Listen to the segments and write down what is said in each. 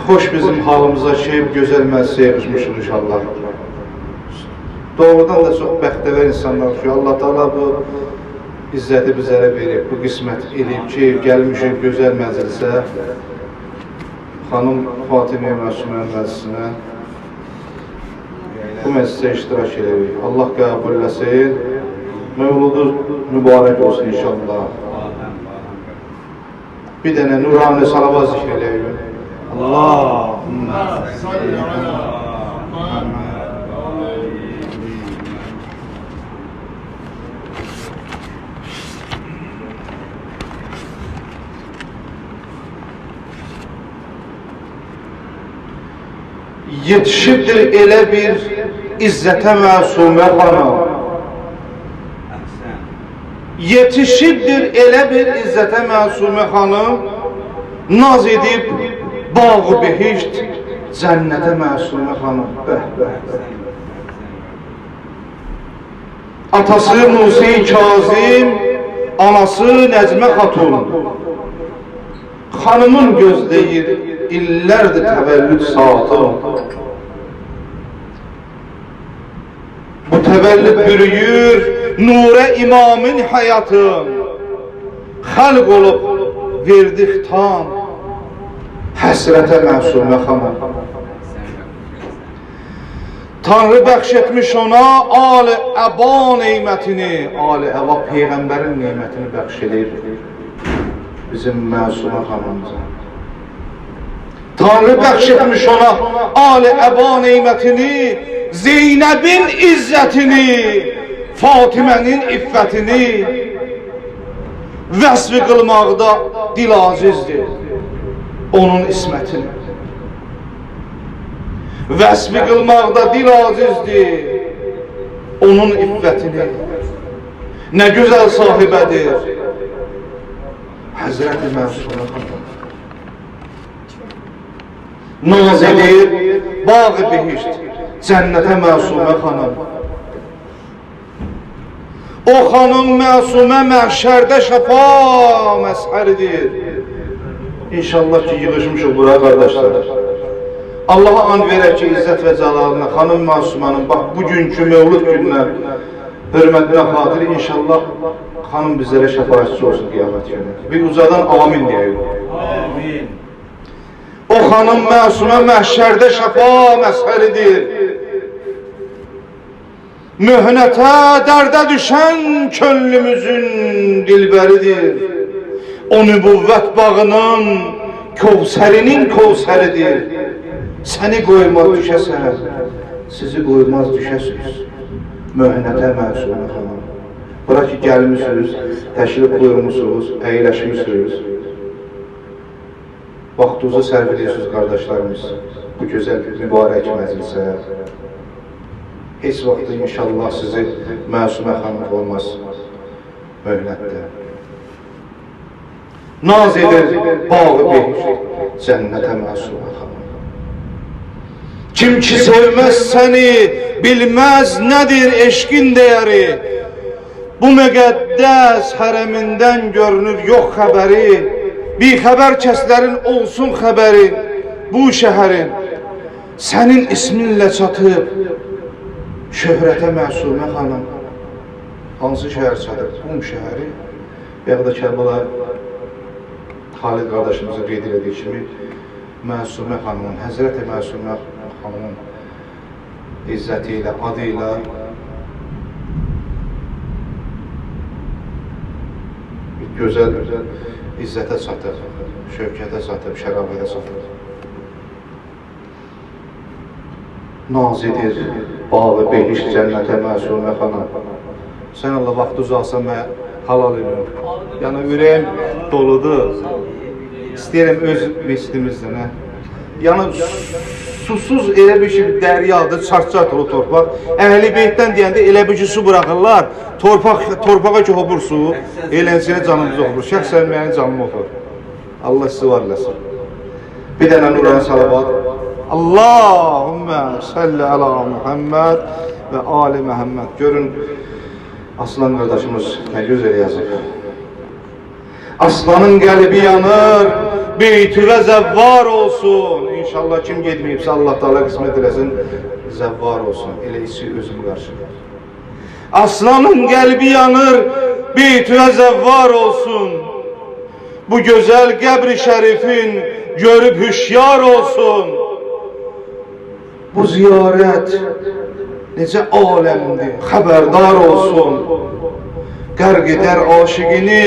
hoş bizim halımıza gözəl məclisə yığışmışıq inşallah. Doğrudan da çox bəxtəvər insanlar ki, Allah Teala bu izzəti bizlərə verib, bu qismət eləyib ki, gəlmişik gözəl məclisə, xanım Fatimə Məsumə məclisinə, bu məclisə iştirak edirik. Allah qəbul eləsin, mövludu mübarək olsun inşallah. Bir dənə nurani salavat zikr eləyək. Allahümme salli ala Muhammed. Yetişibdir elə bir izzətə məsumə xanım. Yetişibdir elə bir izzətə məsumə xanım, naz edib bağı behişt cənnətə məsumə xanım. Atası Musi Kazim, anası Nəcmə Xatun. Xanımın gözləyir illərdir təvəllüd saatı. Bu təvəllüd bürüyür nurə imamın həyatı. Xalq olub verdik tam həsrətə məsumə xanım. Tanrı bəxş etmiş ona Ali Əba neymətini, Ali Əba Peyğəmbərin neymətini bəxş edir bizim məsumə xanımıza. Tanrı bəxş etmiş ona Ali Əba neymətini, Zeynəbin izzətini, Fatimənin iffətini vəsf qılmaqda dil acizdir onun ismətini. Vəsf qılmaqda dil acizdir onun iffətini. Nə gözəl sahibədir Həzrət-i Məsumə xanım. Naz edir bağı behişt cənnətə məsumə xanım. O xanım məsumə məhşərdə şəfa məzhəridir. İnşallah ki, yığışmışıq bura qardaşlar. Allaha and verək ki, izzət və cəlalına xanım məsumənin bax, bugünkü mövlud gününə hörmətinə xatir inşallah xanım bizlərə şəfaətçi olsun qiyamət günü. Bir ucadan amin deyək. Amin. O xanım məsumə məhşərdə şəfa məzhəridir. Möhnətə, dərdə düşən könlümüzün dilbəridir. O nübüvvət bağının Kövsərinin Kövsəridir. Səni qoymaz düşəsən, sizi qoymaz düşəsiniz. Möhnətə məsumə xanım. Bura ki, gəlmişsiniz, təşrif buyurmuşsunuz, əyləşmişsiniz. Vaxtınızı sərf edirsiniz, qardaşlarımız, bu gözəl mübarək məclisə. Heç vaxtı inşallah sizi məsumə xanım olmaz möhnətdə. Naz edir bağı behişt cənnətə məsumə xanım. Kim ki sevməz səni bilməz nədir eşqin dəyəri. Bu müqəddəs hərəmindən görünür yox xəbəri. Bir xəbər kəslərin olsun xəbəri bu şəhərin. Sənin isminlə çatıb şöhrətə məsumə xanım. Hansı şəhər çatıb? Qum şəhəri və ya da Kərbəla Xalid qardaşımızın qeyd elədiyi kimi Məsumə xanımın, Həzrət-i Məsumə xanımın izzəti ilə, adı ilə gözəl izzətə çatıb, şövkətə çatıb, şərafətə çatıb. Naz edir bağı behişt cənnətə məsumə xanım. Sən Allah vaxt uzaqsan mən halal edirəm. Yəni ürəyim doludur. İstəyirəm öz mescidimizdən. Yəni susuz elə bir şey dəryadır, çarçart olur torpaq. Əhl-i Beytdən deyəndə elə bir ki su buraxırlar. Torpağa ki hopur su, eləncəyə canımız oxur. Şəxsən mənim canım oxur. Allah sizi var eləsin. Bir dənə nurani salavat. Allahümme salli ala Muhammed ve Ali Muhammed. Görün Aslan qardaşımız nə gözəl yazıb. Aslanın qəlbi yanır, beyti ve zevvar olsun. İnşallah kim getmeyibsə Allah Teala kısmet eləsin, zevvar olsun. Elə içi özüm qarşılar. Aslanın kalbi yanır, beyti ve zevvar olsun. Bu güzel qəbri şərifin görüp hüşyar olsun. Bu ziyaret necə alemdir, xəbərdar olsun. Qərq eder aşıqini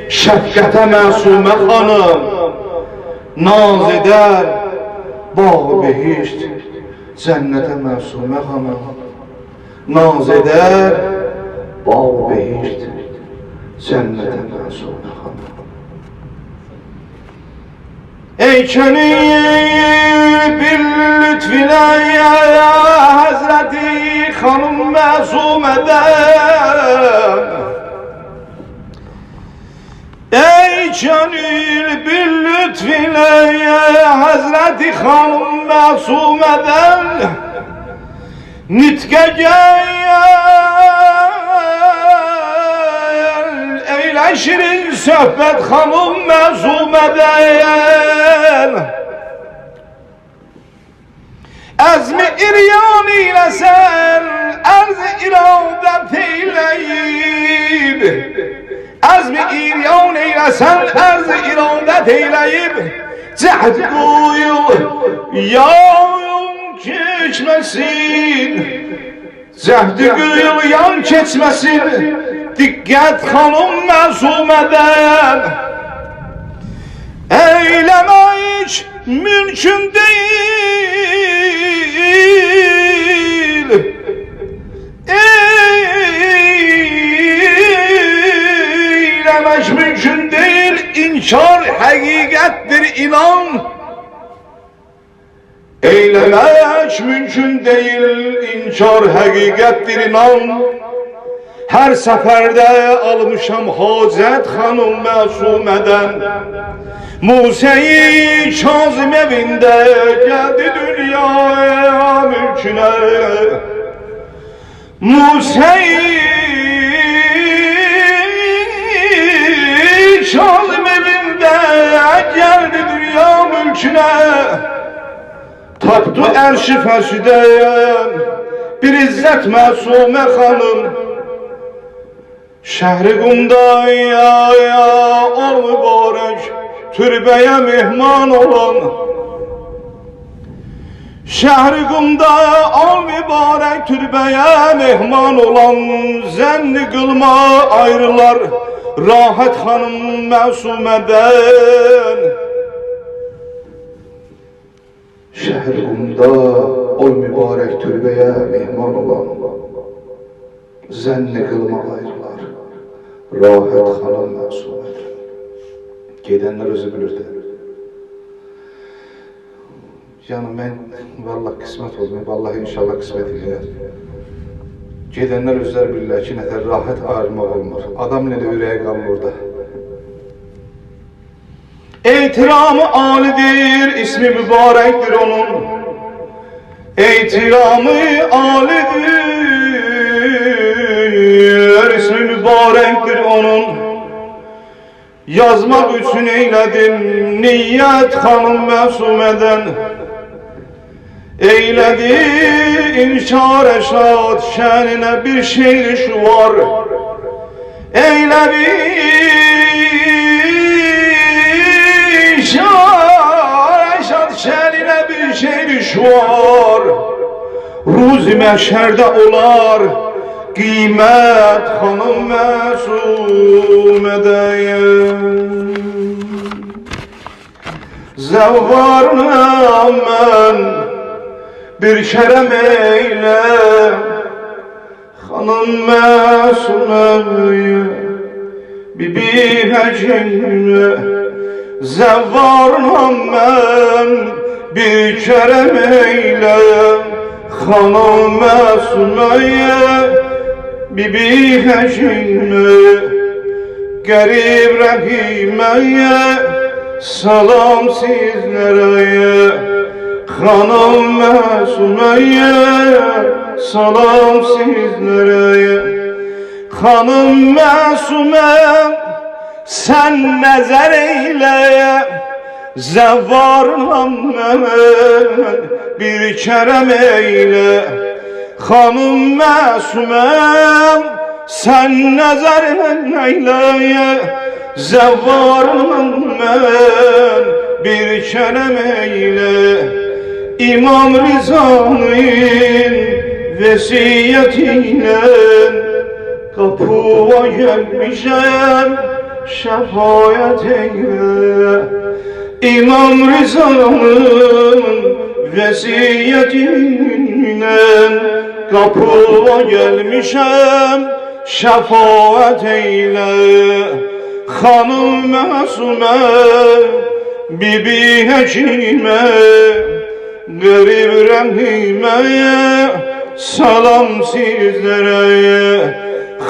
şəfqətə məsumə xanım. Naz eder bağ-ı behişt cənnətə məsumə xanım. Naz eder bağ-ı behişt cənnətə məsumə xanım. Eykeni bir lütfüyle ya Hazreti Hanım Məzumeden. Ey gönül bir lütfüyle ya Hazreti Hanım Məzumeden. Nitke gel eyle şirin söhbet Hanım Məzumeden. Əzmi iryan eyləsən, ərz-i iradet eyləyib. Əzmi iryan eyləsən, ərz-i iradet eyləyib. Cəhd qoyul, yan keçməsin. Cəhdi qoyul, yan keçməsin. Diqqət Xanım Məzumədən. Eyləmək mümkün deyil. Eyləmək mümkün deyil. İnkar həqiqətdir, inan. Eyləmək mümkün deyil. İnkar həqiqətdir, inan. Her seferde almışam Hacet Hanım Məzumədən. Musa-i Kazım evinde geldi dünyaya mülküne. Musa-i Kazım evinde geldi dünya mülküne. Tapdı erşi fəşidən bir izzət Məsumə xanım. Şəhri Qumda ya ol mübarək türbəyə mehman olan. Şəhri Qumda ol mübarək türbəyə mehman olan. Zənni qılma ayrılar Rahət xanım Məsumədən. Şəhri Qumda ol mübarək türbəyə mehman olan. Zənni qılma ayrılar Rahət xanım Məsumədən. Gedənlər özü bilirdi. Yani mən vallahi qismət olmayıb, vallahi inşallah qismət edir. Gedənlər özləri bilirlər ki, nətər rahat ayrılmaq olmur. Adam nələ ürəyə qalır orada. Ehtiramı alidir, ismi mübarəkdir onun. Ehtiramı alidir, ismi mübarəkdir onun. Yazmaq üçün eylədim niyyət Xanım Məsumədən. Eylədi inşar şad şəninə bir şeyli şuvar. Eylədi inşar şad şəninə bir şeyli şuvar. Ruzi məşərdə olar qiymət Xanım Məsumədən. Zəvvarım mən bir kərəm eylə Xanım Məsuməyə bibi həkimə. Zəvvarım mən bir kərəm eylə Xanım Məsuməyə bibi həkimə. Qərib rəhiməyə salam sizlərə. Xanım Məsuməyə salam sizlərə. Xanım Məsumə sən nəzər eylə zəvvarlam mən bir kərəm eylə. Xanım məsuməm, sən nəzərin eylə. Zəvvarlam mən bir kərəm eylə. İmam Rıza'nın vesiyetiyle kapıma gelmişem, şefaat eyle. İmam Rıza'nın vesiyetiyle kapıma gelmişem, şefaat eyle. Hanım Masume, Bibi Hekime, Garip Rahim'e, salam sizlere.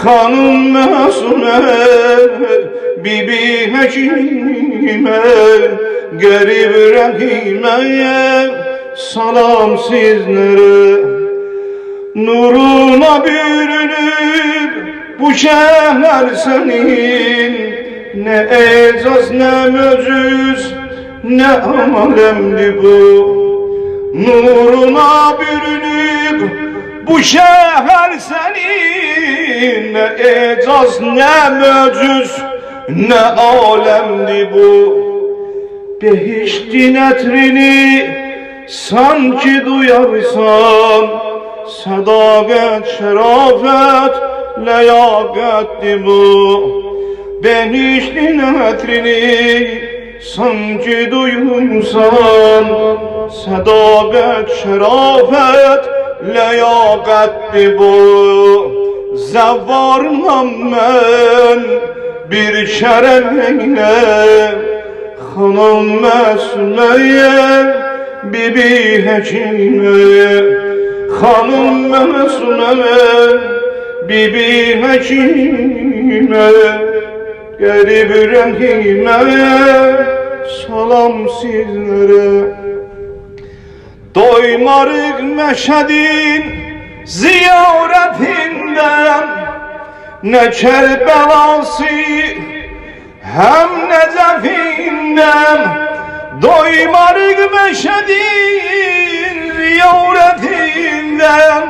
Hanım Masume, Bibi Hekime, Garip Rahim'e, salam sizlere. Nuruna bürünüp bu şehir senin, ne ecaz ne mecüz ne alemdi bu. Nuruna bürünüp bu şehir senin, ne ecaz ne mecüz ne alemdi bu. Behiştin etrini sanki duyarsan, sadakat, şerafet, leyakatti bu. Behiştin etrini sanki duyursan, sadakat, şerafet, leyakatti bu. Zəvvarlam mən bir kərəm eylə. Xanım Məsumeye, Bibi Hekime. Hanım Məsumeye, Bibi Hekime, Garip Rahim'e, salam sizlere. Doymarıq Məşədin ziyaretinden, ne Kerbelası hem Necefinden. Doymarıq Məşədin ziyaretinden,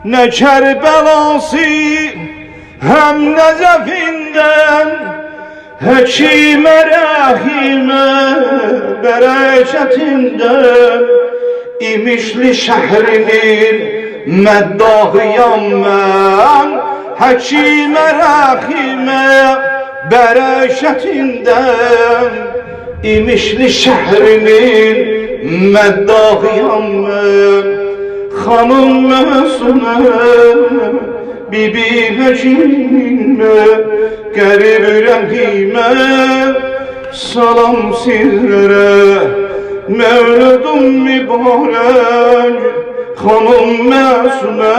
ne Kerbelası hem Necefinden. Hekime Rahime bereketinden, İmişli şehrinin meddahıyam ben. Hekime Rahime bereketinden, İmişli şehrinin meddahıyam ben. Hanım Masume, Bibi Hekime, Garip Rahim'e, salam sizlere. Mevludum mübarek, Hanım Masume,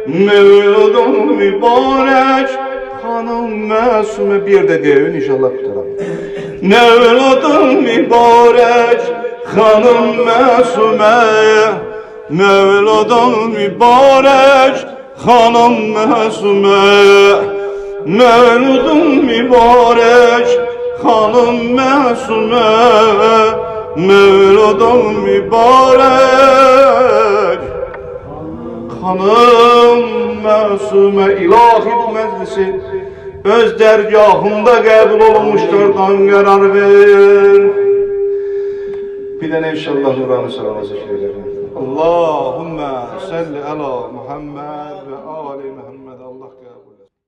Mevludum mübarek, Hanım Masume. Bir de deyin inşallah bitirelim. Mevludum mübarek, Hanım Masume, Mevludum mübarek, Hanım Masume. Mevludum mübarek, Hanım Masume, Mevludum mübarek, Hanım Masume. İlahi bu meclisi öz dergahında qəbul olmuşlardan qərar ver. Bir de inşallah Nurani sallallahu aleyhi ve sellem. Allahümme salli ala Muhammed ve ali Muhammed. Allah kabul etsin.